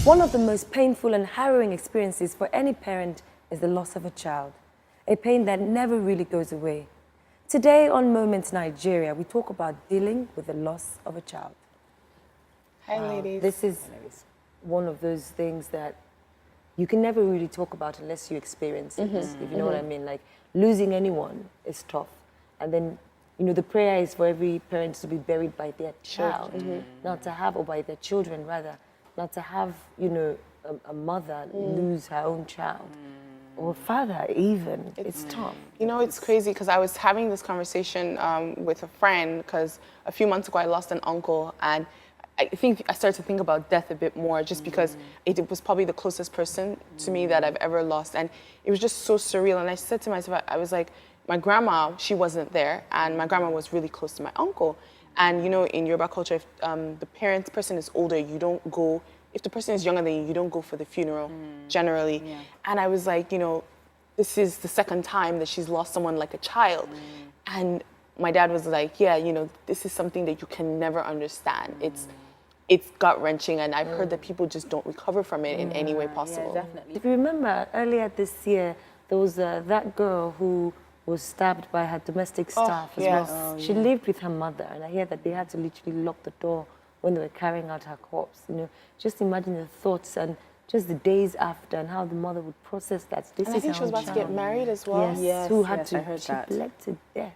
One of the most painful and harrowing experiences for any parent is the loss of a child, a pain that never really goes away. Today on Moments Nigeria, we talk about dealing with the loss of a child. Hi, ladies. This is one of those things that you can never really talk about unless you experience it, if you know what I mean. Like, losing anyone is tough. And then, you know, the prayer is for every parent to be buried by their child, not to have, or by their children rather, not to have, you know, a mother lose her own child. Or father, even. It's tough. You know, it's crazy because I was having this conversation with a friend because a few months ago I lost an uncle, and I think I started to think about death a bit more just because it was probably the closest person to me that I've ever lost. And it was just so surreal. And I said to myself, I was like, my grandma, she wasn't there, and my grandma was really close to my uncle. And you know, in Yoruba culture, if the person is older, you don't go. If the person is younger than you, you don't go for the funeral, generally. Yeah. And I was like, you know, this is the second time that she's lost someone like a child. And my dad was like, yeah, you know, this is something that you can never understand. It's gut-wrenching, and I've heard that people just don't recover from it in any way possible. Yeah, definitely. If you remember, earlier this year, there was that girl who was stabbed by her domestic staff as well. She lived with her mother, and I hear that they had to literally lock the door when they were carrying out her corpse. You know, just imagine the thoughts and just the days after, and how the mother would process that. This and I think she was about to get married as well. Yes, who had to, she bled to death.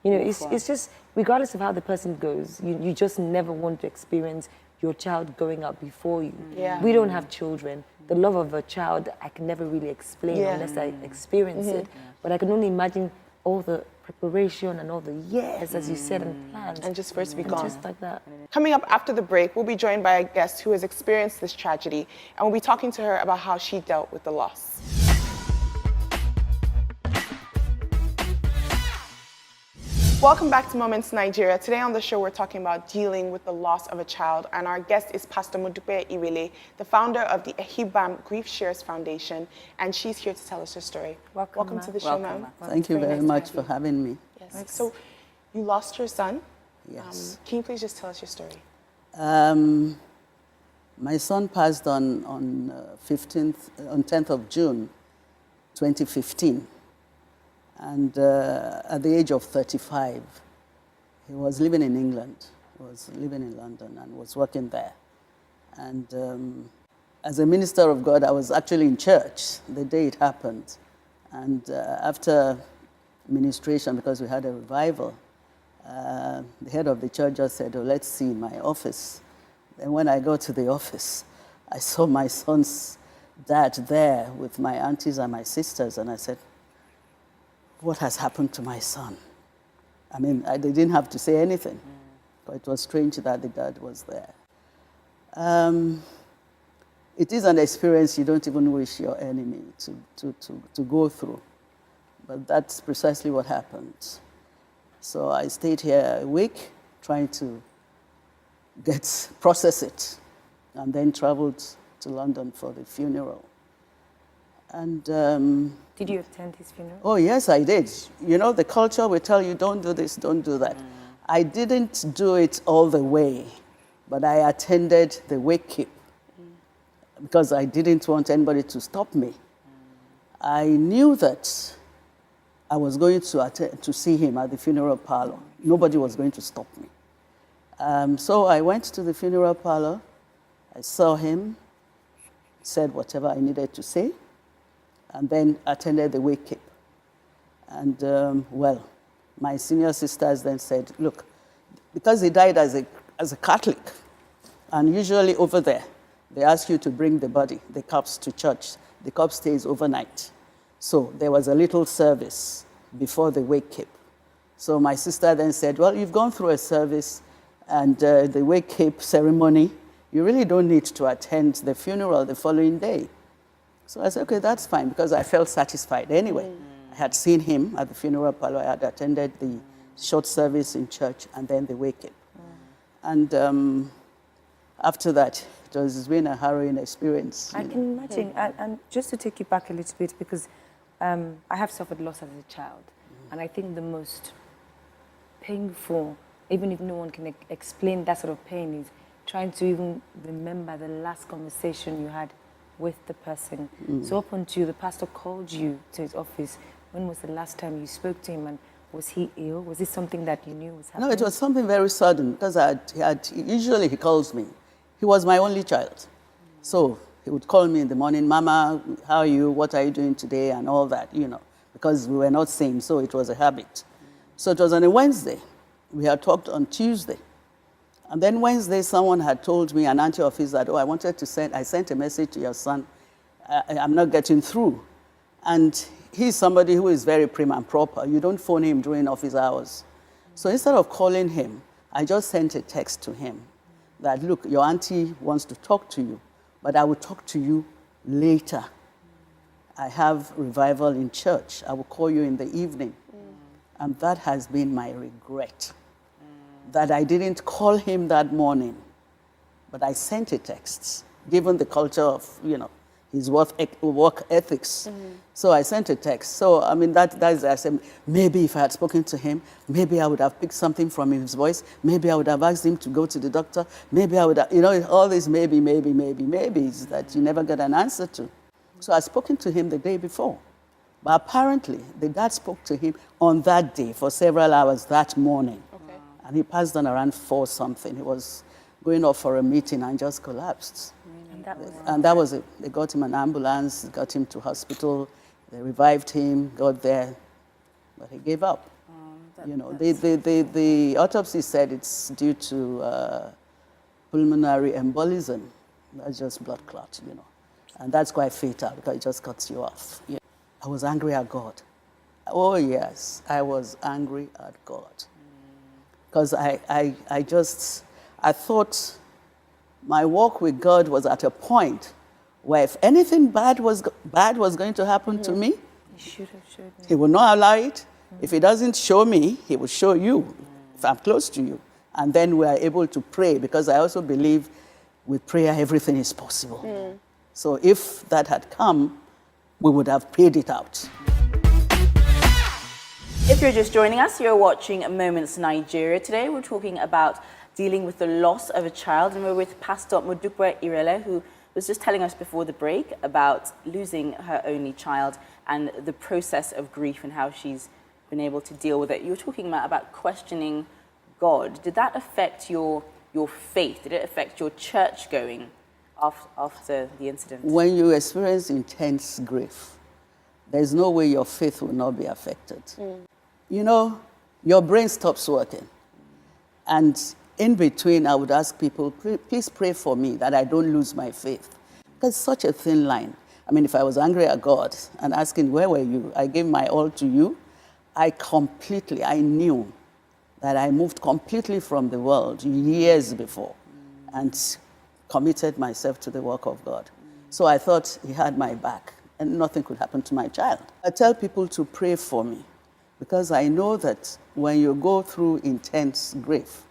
You know, it's just, regardless of how the person goes, you just never want to experience your child going out before you. Yeah. We don't have children. The love of a child, I can never really explain unless I experience it. But I can only imagine all the preparation and all the years, as you said, and plans. And just for it to be gone. Just like that. Coming up after the break, we'll be joined by a guest who has experienced this tragedy, and we'll be talking to her about how she dealt with the loss. Welcome back to Moments Nigeria. Today on the show, we're talking about dealing with the loss of a child, and our guest is Pastor Modupe Irele, the founder of the Ehibam Griefshare Foundation, and she's here to tell us her story. Welcome to the show, ma'am. Thank you very much for having me. Yes. So, you lost your son. Yes. Can you please just tell us your story? My son passed on 10th of June, 2015. And at the age of 35, he was living in England. He was living in London and was working there. And as a minister of God, I was actually in church the day it happened. And after ministration, because we had a revival, the head of the church just said, oh, let's see my office. And when I got to the office, I saw my son's dad there with my aunties and my sisters, and I said, what has happened to my son? I mean, they didn't have to say anything, but it was strange that the dad was there. It is an experience you don't even wish your enemy to go through, but that's precisely what happened. So I stayed here a week trying to process it, and then traveled to London for the funeral. And did you attend his funeral? Oh, yes, I did. You know, the culture will tell you, don't do this, don't do that. I didn't do it all the way, but I attended the wake keep because I didn't want anybody to stop me. I knew that I was going to see him at the funeral parlor. Nobody was going to stop me. So I went to the funeral parlor. I saw him, said whatever I needed to say, and then attended the wake keep. And well, my senior sisters then said, look, because he died as a Catholic, and usually over there, they ask you to bring the body, the corpse, to church. The corpse stays overnight. So there was a little service before the wake keep. So my sister then said, well, you've gone through a service and the wake keep ceremony. You really don't need to attend the funeral the following day. So I said, okay, that's fine, because I felt satisfied anyway. I had seen him at the funeral parlor. I had attended the short service in church and then the wake keep. And after that, it's been a harrowing experience. I can imagine. And just to take you back a little bit, because I have suffered loss as a child. And I think the most painful, even if no one can explain that sort of pain, is trying to even remember the last conversation you had with the person. So up until the pastor called you to his office, when was the last time you spoke to him, and was he ill? Was it something that you knew was happening? No, it was something very sudden because usually he calls me. He was my only child. So he would call me in the morning, Mama, how are you? What are you doing today? And all that, you know, because we were not same, so it was a habit. So it was on a Wednesday. We had talked on Tuesday. And then Wednesday, someone had told me, an auntie of his, that, oh, I sent a message to your son. I'm not getting through. And he's somebody who is very prim and proper. You don't phone him during office hours. So instead of calling him, I just sent a text to him that, look, your auntie wants to talk to you, but I will talk to you later. I have revival in church. I will call you in the evening. And that has been my regret, that I didn't call him that morning, but I sent a text, given the culture of, you know, his work ethics. So I sent a text. So, I mean, that is, I said, maybe if I had spoken to him, maybe I would have picked something from his voice. Maybe I would have asked him to go to the doctor. Maybe I would have, you know, all these maybes that you never get an answer to. So I spoken to him the day before. But apparently, the dad spoke to him on that day for several hours that morning. Okay. And he passed on around 4 something. He was going off for a meeting and just collapsed. And that was it. They got him an ambulance, got him to hospital, they revived him, got there, but he gave up. You know, the autopsy said it's due to pulmonary embolism. That's just blood clot, you know. And that's quite fatal because it just cuts you off. Yeah. I was angry at God. Oh, yes, I was angry at God. Because I thought my walk with God was at a point where if anything bad was going to happen to me, He should have showed me. He will not allow it. If He doesn't show me, He will show you, if I'm close to you. And then we are able to pray, because I also believe with prayer everything is possible. So if that had come, we would have prayed it out. If you're just joining us, you're watching Moments Nigeria. Today we're talking about dealing with the loss of a child, and we're with Pastor Modupe Irele, who was just telling us before the break about losing her only child and the process of grief and how she's been able to deal with it. You were talking about questioning God. Did that affect your faith? Did it affect your church going after the incident? When you experience intense grief, there's no way your faith will not be affected. You know, your brain stops working. And in between, I would ask people, please pray for me that I don't lose my faith. Because it's such a thin line. I mean, if I was angry at God and asking, where were you? I gave my all to you. I knew that I moved completely from the world years before and committed myself to the work of God. So I thought He had my back and nothing could happen to my child. I tell people to pray for me because I know that when you go through intense grief,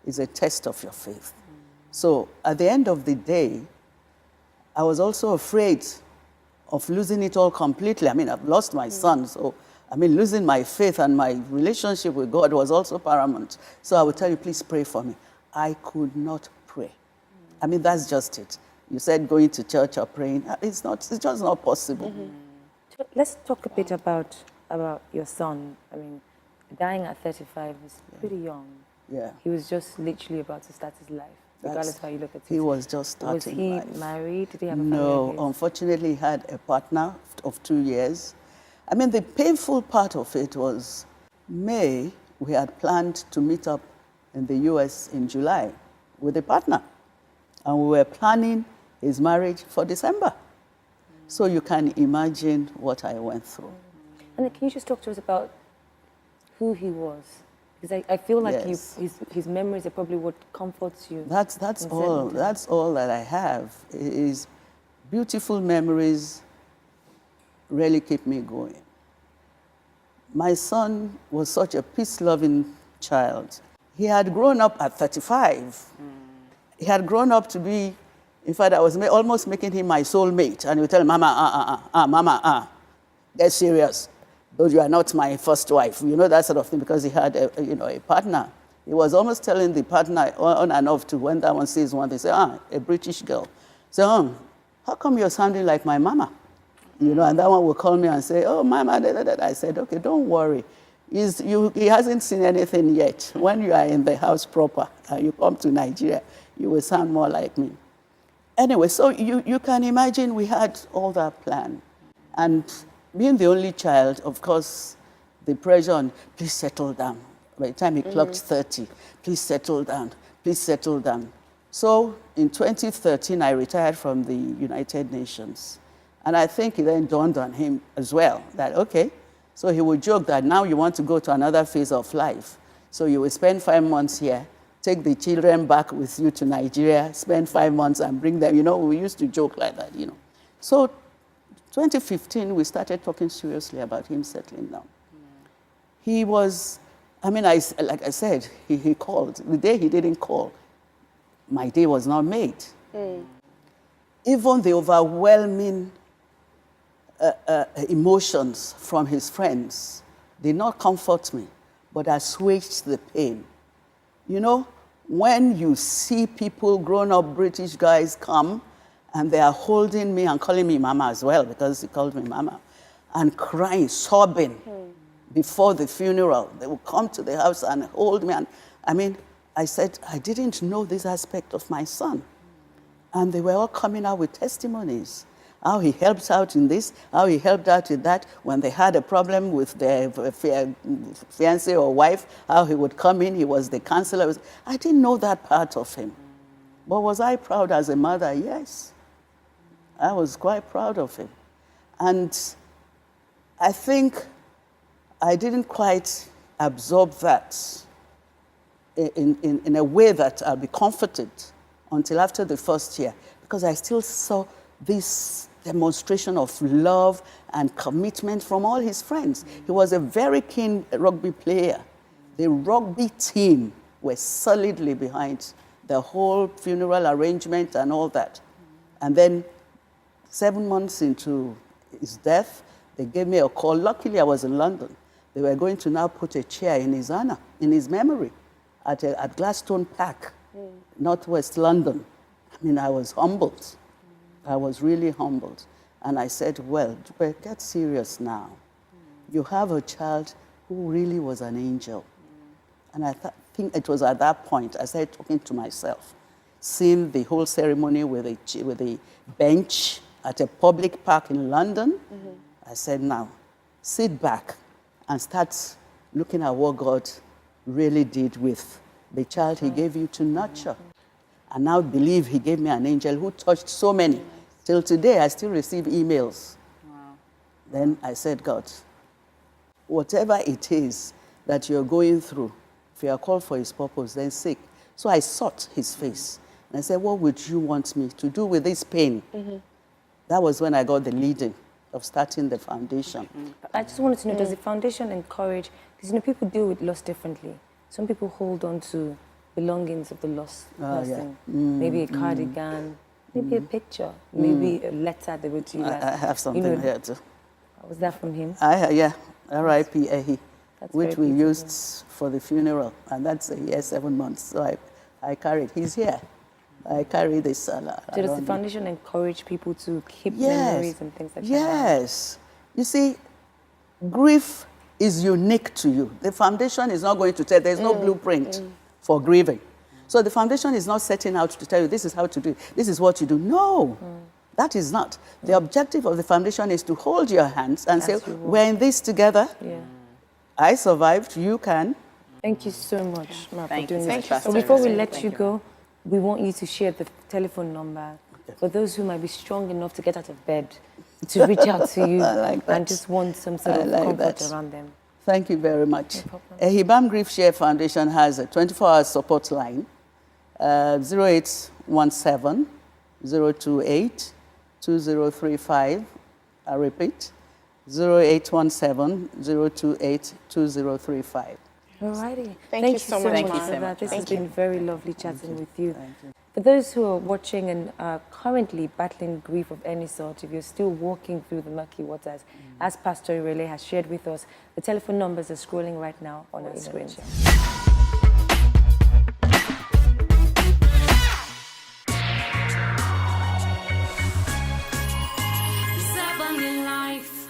it's a test of your faith. So at the end of the day, I was also afraid of losing it all completely. I mean, I've lost my son, so I mean, losing my faith and my relationship with God was also paramount. So I would tell you, please pray for me. I could not pray. I mean, that's just it. You said going to church or praying. It's just not possible. So let's talk a bit about your son. I mean, dying at 35 is pretty young. Yeah. He was just literally about to start his life, regardless of how you look at it. He was just starting life. Was he married? Did he have a family? No, unfortunately, he had a partner of 2 years. I mean, the painful part of it was May, we had planned to meet up in the US in July with a partner. And we were planning his marriage for December. So you can imagine what I went through. And can you just talk to us about who he was? Because I feel like Yes. his memories are probably what comforts you. That's all. That's all that I have. Is beautiful memories really keep me going. My son was such a peace-loving child. He had grown up at 35. He had grown up to be, in fact, I was almost making him my soulmate. And he would tell Mama, Mama, get serious. Though you are not my first wife. You know, that sort of thing, because he had a partner. He was almost telling the partner on and off to when that one says one, they say, a British girl. So, how come you're sounding like my mama? You know, and that one will call me and say, oh, mama, da, da, da. I said, okay, don't worry. He hasn't seen anything yet. When you are in the house proper and you come to Nigeria, you will sound more like me. Anyway, so you can imagine we had all that planned. And being the only child, of course, the pressure on, please settle down. By the time he clocked 30, please settle down, please settle down. So in 2013, I retired from the United Nations. And I think it then dawned on him as well that, okay, so he would joke that now you want to go to another phase of life. So you will spend 5 months here, take the children back with you to Nigeria, spend 5 months and bring them. You know, we used to joke like that, you know. So 2015, we started talking seriously about him settling down. He was, I mean, like I said, he called. The day he didn't call, my day was not made. Even the overwhelming emotions from his friends did not comfort me, but assuaged the pain. You know, when you see people, grown-up British guys come, and they are holding me and calling me mama as well, because he called me mama, and crying, sobbing before the funeral. They would come to the house and hold me. And I mean, I said, I didn't know this aspect of my son. And they were all coming out with testimonies. How he helped out in this, how he helped out in that. When they had a problem with their fiancé or wife, how he would come in, he was the counselor. I didn't know that part of him. But was I proud as a mother? Yes. I was quite proud of him. And I think I didn't quite absorb that in a way that I'll be comforted until after the first year, because I still saw this demonstration of love and commitment from all his friends. He was a very keen rugby player. The rugby team were solidly behind the whole funeral arrangement and all that. And then 7 months into his death, they gave me a call. Luckily, I was in London. They were going to now put a chair in his honor, in his memory, at Gladstone Park, Northwest London. I mean, I was humbled. I was really humbled. And I said, well, get serious now. You have a child who really was an angel. And I think it was at that point I started talking to myself, seeing the whole ceremony with a bench at a public park in London. I said, now, sit back and start looking at what God really did with the child he gave you to nurture. And now believe he gave me an angel who touched so many. Till today, I still receive emails. Then I said, God, whatever it is that you're going through, if you are called for his purpose, then seek. So I sought his face. And I said, what would you want me to do with this pain? That was when I got the leading of starting the foundation. I just wanted to know, does the foundation encourage, because you know, people deal with loss differently. Some people hold on to belongings of the lost person. Maybe a cardigan, maybe a picture, maybe a letter they wrote to you. I have something here too. Was that from him? Yeah, R.I.P. Ehi, which we very used for the funeral. And that's a year, 7 months. So I carried, he's here. I carry this. So does the foundation encourage people to keep memories and things like that? Yes. You see, grief is unique to you. The foundation is not going to tell, there's no blueprint for grieving. So the foundation is not setting out to tell you, this is how to do it, this is what you do. No, that is not. The objective of the foundation is to hold your hands and say, we're in this together. I survived, you can. Thank you so much, Ma, for doing this. So before we let you go, we want you to share the telephone number for those who might be strong enough to get out of bed to reach out to you and just want some sort of comfort around them. Thank you very much. No Ehibam Griefshare Foundation has a 24-hour support line, 0817 028 2035. I repeat, 0817 028 2035. Alrighty. Thank you so much for that. This has been very lovely chatting with you. For those who are watching and are currently battling grief of any sort, if you're still walking through the murky waters, as Pastor Irele has shared with us, the telephone numbers are scrolling right now on our screen. EbonyLife.